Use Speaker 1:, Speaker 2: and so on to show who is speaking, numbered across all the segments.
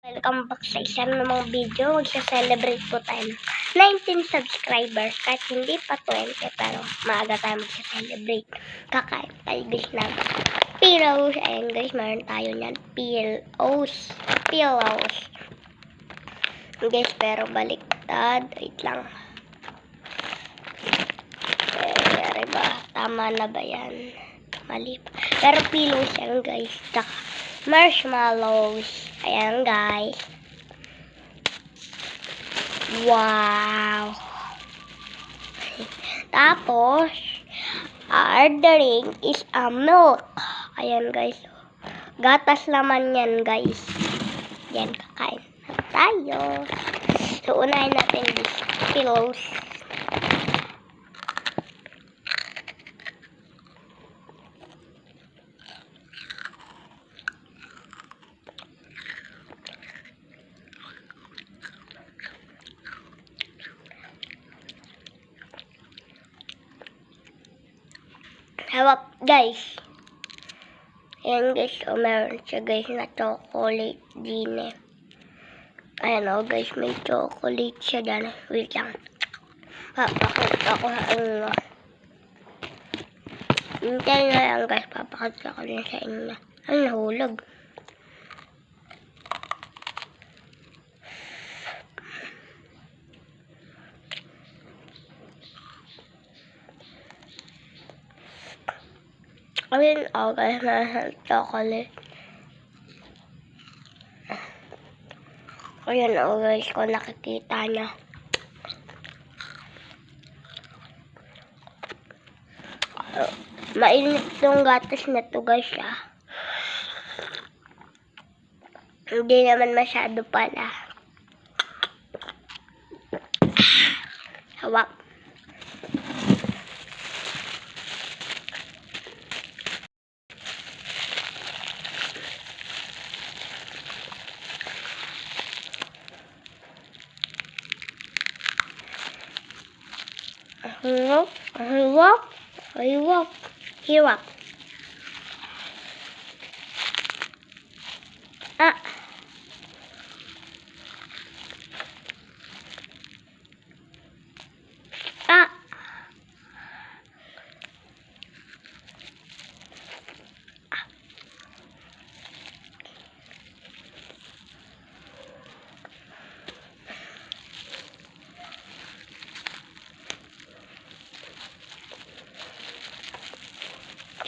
Speaker 1: Welcome back sa isang namang video. Magsa-celebrate po tayo ng 19 subscribers. Kahit hindi pa 20, pero maaga tayo magsa-celebrate. Kakain tayo guys ng pillows. Ayan guys, meron tayo niyan. Pillows. Guys, pero baliktad. Wait lang. Ba? Tama na ba yan? Mali. Pero pillows yan guys. Saka marshmallows. Ayan guys. Wow. Tapos, our drink is a milk. Ayan guys. Gatas laman yan guys. Yan, kakain na tayo. So, unahin natin these pillows. Hawak guys. Ayan guys, so meron siya guys na chocolate din eh. Ayan o guys, may chocolate siya dyan. Wait lang. Papakita ko sa inyo. Hintay na lang guys, papakita ko na sa inyo. Ay, nahulog. Ayun, guys, nasa chocolate. Ayun, guys, kung nakikita niya. Mainit yung gatas na to guys, Hindi naman masyado pala. Hawak. Hiwak.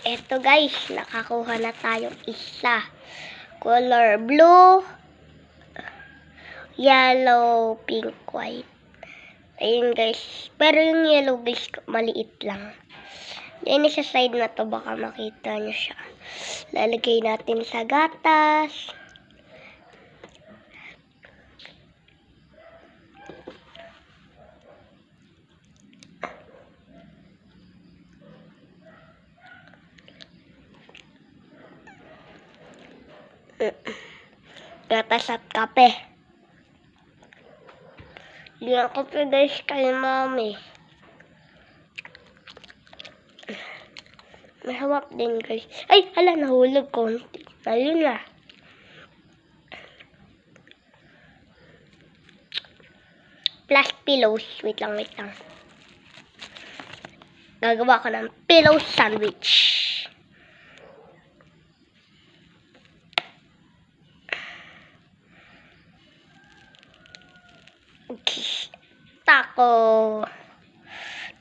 Speaker 1: Eto guys, nakakuha na tayong isa. Color blue, yellow, pink, white. Ayun guys. Pero yung yellow guys, maliit lang. Yan sa side na to, baka makita nyo siya. Lalagay natin sa gatas. Gatas at kape. Liyan kape guys kay mami. Mahawak din guys. Ay, hala, nahulog konti. Ayun na. Plus pillows. Wait lang. Gagawa ko ng pillow sandwich. Taco.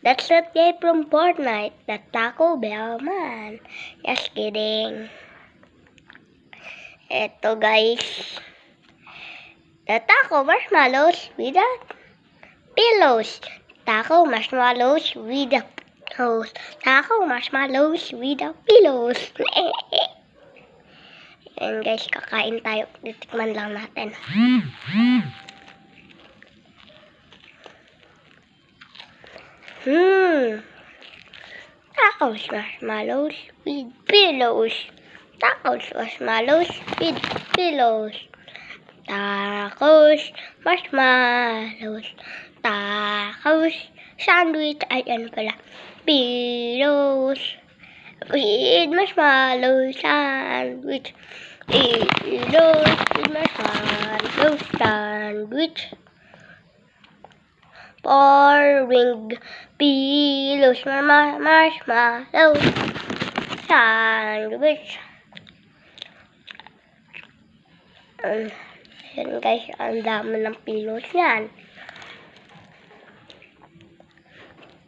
Speaker 1: That's that guy from Fortnite. The Taco Bell man. Just kidding. Eto guys. The taco marshmallows with the pillows. Taco marshmallows with the pillows. Taco marshmallows with the pillows. Ayan guys, kakain tayo. Titikman lang natin. Tacos marshmallows with pillows. Tacos marshmallows with pillows. Tacos marshmallows. Tacos sandwich. Ay, ano pala? Pillows with marshmallows sandwich. Pillows with marshmallows marshmallow sandwich. 4 winged pillows, marshmallow sandwich. Yan guys, ang dami ng pillows yan.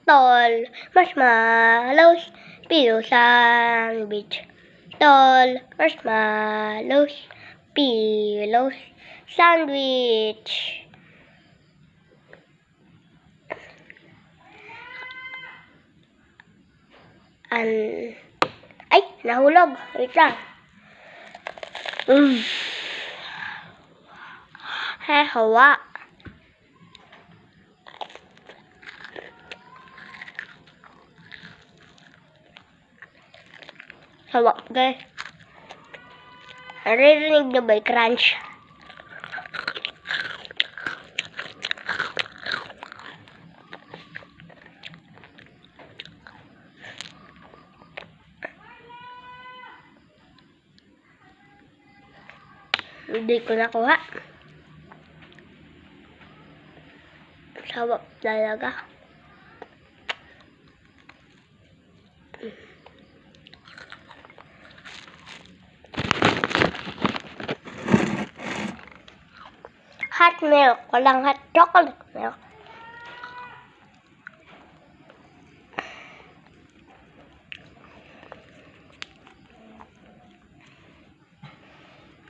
Speaker 1: Tall marshmallows, pillow sandwich. Tall marshmallows, pillows sandwich. Ay, nahulog. Wait lang. Hawa. Hawa, guys. Naririnig na ba yung crunch? Hindi ko nakuha. Sarap talaga. Hot milk. Walang hot chocolate milk.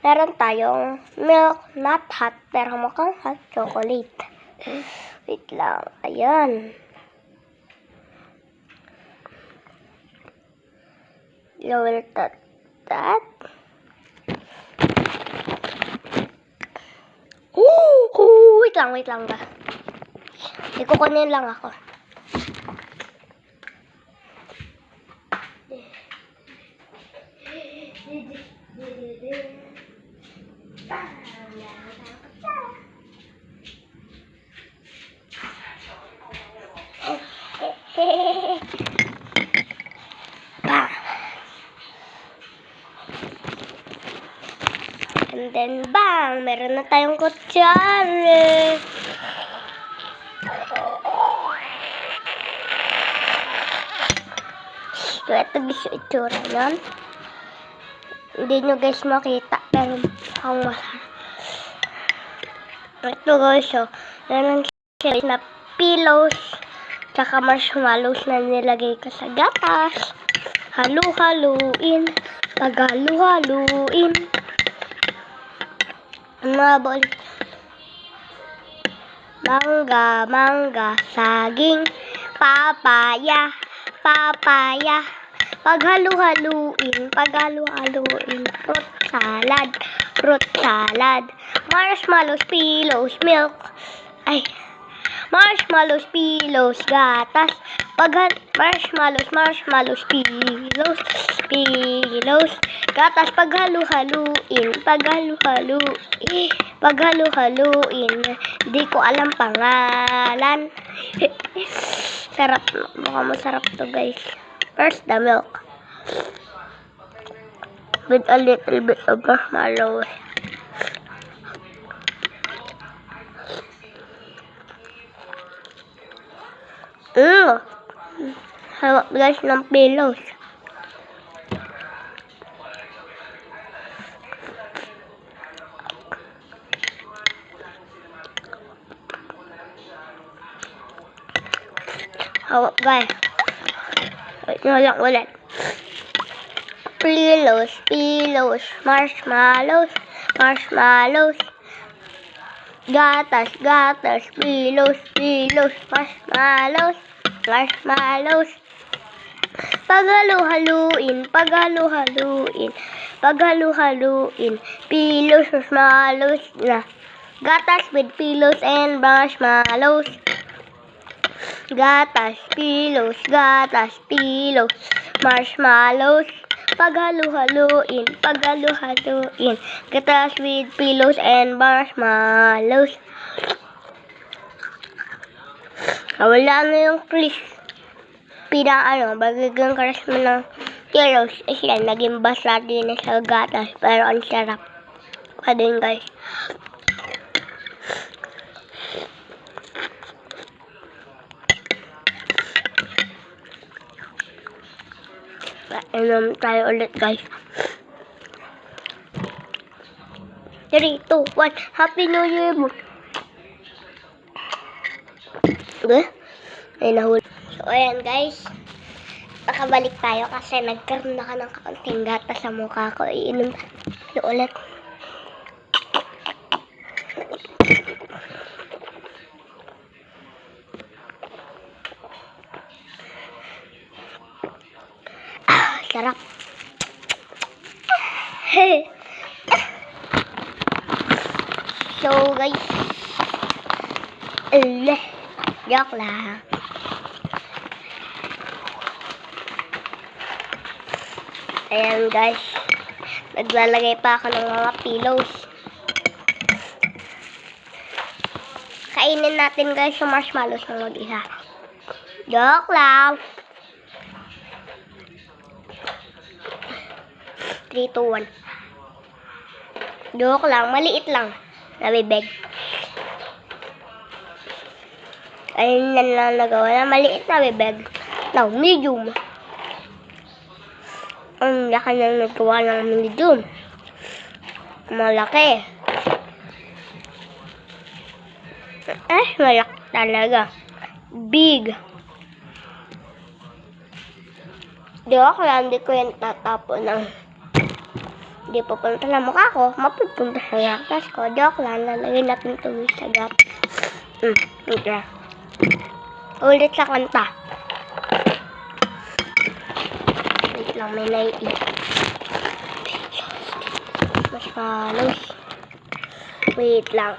Speaker 1: Meron tayong milk, not hot, pero mukhang hot chocolate. Wait lang. Ayan. Lower that. Wait lang ba? Ikukunin lang ako. And then, bang! Meron na tayong kutsara. So, ito guys yung itsura nun. Hindi nyo guys makita, pero ang masarap. Ito guys, so, meron siya na pillows, tsaka marshmallows na nilagay ka sa gatas. Halu-haluin, pag-halu-haluin. Mabol. Mangga, saging, papaya. Paghalu-haluin, fruit salad, marshmallows, pillows, milk. Marshmallows, pillows, gatas. Marshmallows, pillows, gatas. Paghalu-haluin. Hindi ko alam pangalan. Sarap. Mukhang masarap to guys. First, the milk. With a little bit of marshmallow. Hawak guys ng pillows. Hawak guys. Wait nyo lang ulit. Pillows, marshmallows, gatas, pillows, marshmallows. Paghalu-haluin, pillows, marshmallows na. Gatas with pillows and marshmallows. Gatas, pillows, marshmallows. Paghalu-haluin. Gatas with pillows and marshmallows. Wala na yung crispy na magiging crispy ng pillows. Sila naging basa din sa gatas, pero ang sarap pa din guys. Inom tayo ulit, guys. 3, 2, 1. Happy New Year mo. Okay? Ay, nahuli. So, ayan, guys. Nakabalik tayo kasi nagkaroon na ka ng kaunting gata sa mukha ko. Iinom tayo ulit. Sarap. So, guys. Joke lang. Ayan, guys. Naglalagay pa ako ng mga pillows. Kainin natin, guys, yung marshmallows na mag-isa. Joke lang. 3, 2, 1. Joke lang. Maliit lang. Nabibig. Ayun na lang nagawa na. Maliit na bibig. Now, medium. Ang laki na nagawa ng medium. Malaki. Malaki talaga. Big. Joke lang. Hindi ko yan tatapon ng... Hindi pupunta sa mukha ko, mapupunta sa gatas ko. Joke lang, lalagyan natin ito sa gatas. Okay. Ulit sa kanta. Wait lang, may naiit. Marshmallows. Wait lang.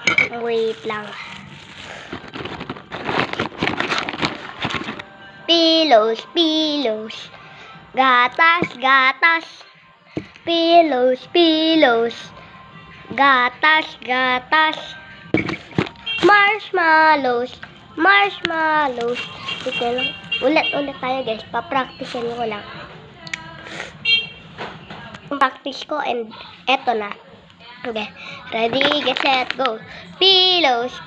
Speaker 1: Pillows. Gatas. Pillows. Gatas. Marshmallows. Ito lang. Ulit tayo, guys. Papracticein ko lang. Practice ko and eto na. Okay. Ready, get set, go. Pillows.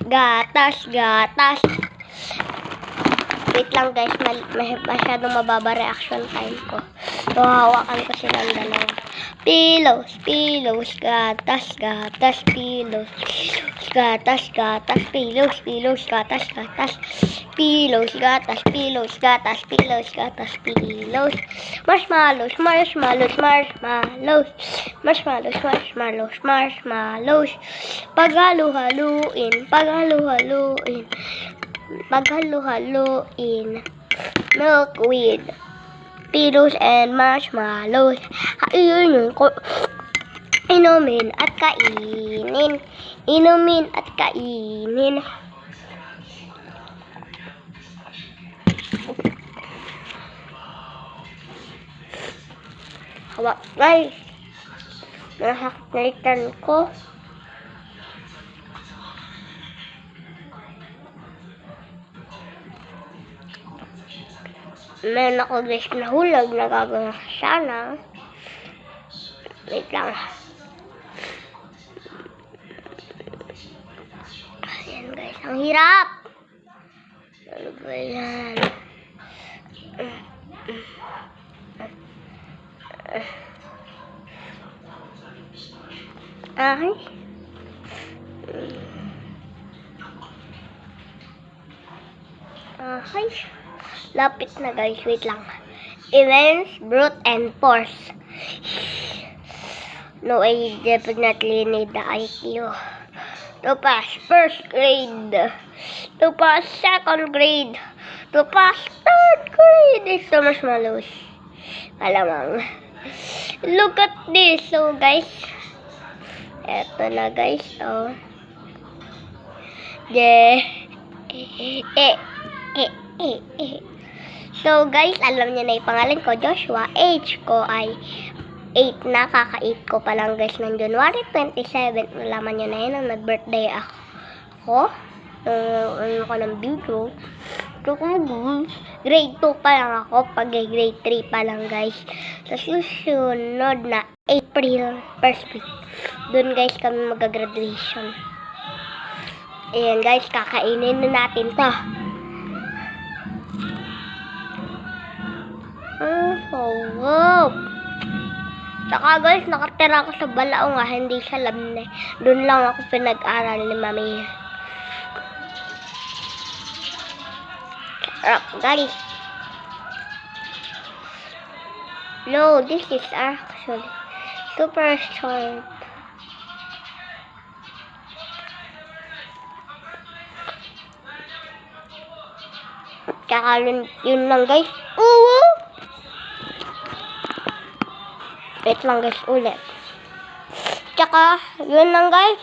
Speaker 1: Gatas. Wait lang, guys, masyadong mababa reaction time ko. So, hawakan ko silang dalawa. Pillows, gatas, pillows, gatas, pillows, gatas, marshmallows, paghalu-haluin, milk with pillows and marshmallows. Inumin at kainin. Hawak, guys. Nasaklitan ko. Meron ako, guys, nahulog na gagawin sana. Wait lang. Ayan, guys. Ang hirap. Ano ba yan? Lapit na, guys. Wait lang. Events, brute, and force. No, I definitely need the IQ. To pass first grade. To pass second grade. To pass third grade. Ito marshmallows. Alamang. Look at this. So, guys. Eto na, guys. Oh. So, guys, alam niyo na yung pangalan ko, Joshua. Age ko ay 8 na. Kaka-8 ko pa lang, guys, ng January 27. Alaman niyo na yun, nag-birthday ako. Ano ko ng video. So, grade 2 pa lang ako. Pag grade 3 pa lang, guys. Sa susunod na April 1st week. Doon, guys, kami mag-graduation. Ayan, guys, kakainin na natin to. Oh, wow. Tsaka guys, nakatira ako sa Balao nga, hindi sa Lamne. Doon lang ako pinag-aral ni Mami. Sarap guys. No, this is actually super sharp. Tsaka yun lang guys. Wait lang guys, ulit. Tsaka, yun lang guys.